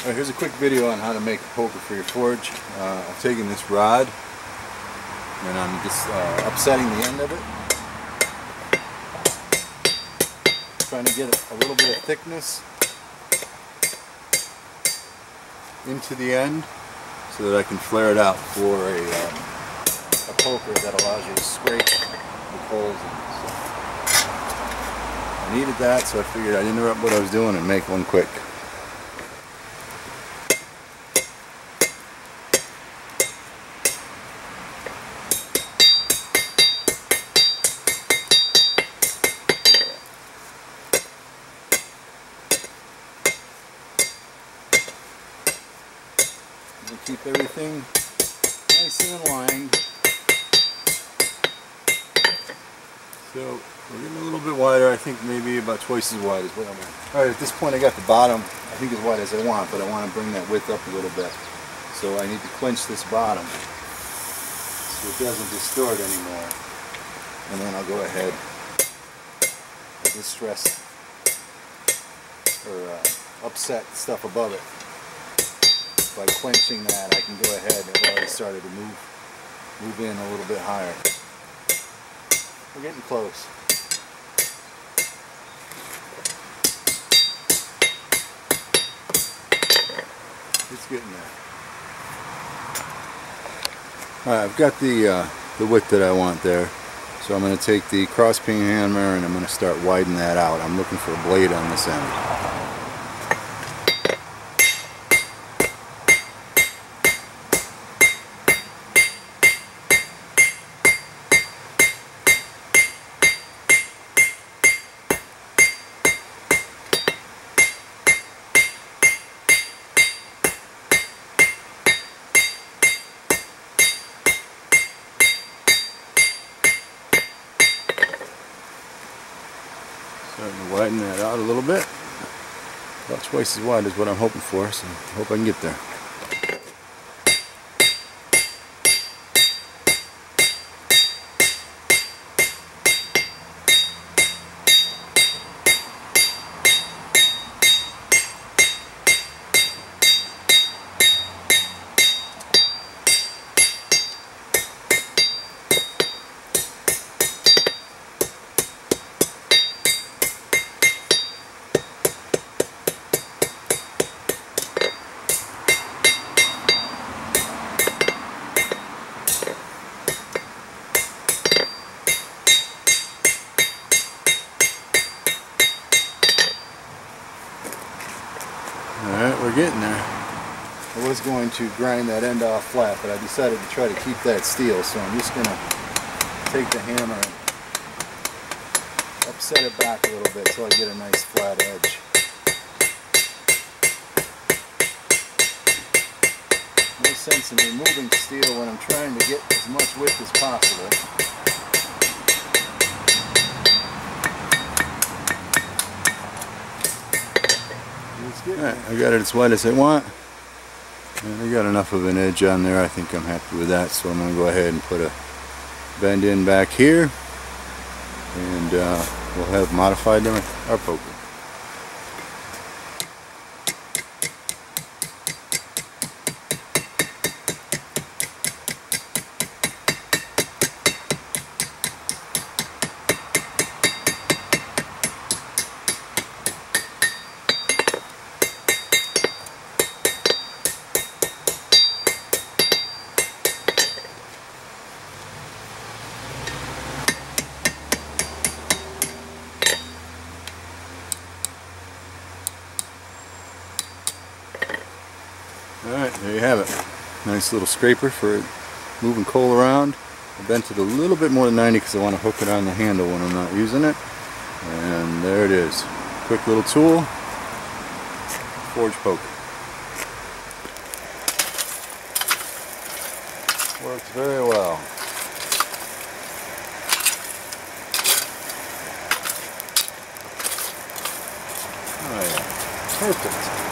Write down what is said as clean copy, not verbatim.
Alright, here's a quick video on how to make a poker for your forge. I've taken this rod and I'm just upsetting the end of it. Trying to get a little bit of thickness into the end so that I can flare it out for a poker that allows you to scrape the holes in it. So I needed that, so I figured I'd interrupt what I was doing and make one quick. Keep everything nice and aligned. So we're getting a little bit wider. I think maybe about twice as wide as what I want. Alright, at this point I got the bottom, I think as wide as I want, but I want to bring that width up a little bit. So I need to clinch this bottom so it doesn't distort anymore. And then I'll go ahead and distress or upset stuff above it. By clenching that, I can go ahead. I've already started to move in a little bit higher. We're getting close. It's getting there. Alright, I've got the width that I want there. So I'm going to take the cross peen hammer and I'm going to start widening that out. I'm looking for a blade on this end. Starting to widen that out a little bit. About twice as wide as what I'm hoping for, so I hope I can get there. Alright, we're getting there. I was going to grind that end off flat, but I decided to try to keep that steel, so I'm just going to take the hammer and upset it back a little bit until I get a nice flat edge. No sense in removing steel when I'm trying to get as much width as possible. Alright, I got it as wide as I want, and I got enough of an edge on there. I think I'm happy with that, so I'm going to go ahead and put a bend in back here, and we'll have modified our poker. Alright, there you have it. Nice little scraper for moving coal around. I bent it a little bit more than 90 because I want to hook it on the handle when I'm not using it. And there it is. Quick little tool. Forge poker. Works very well. Oh yeah, perfect.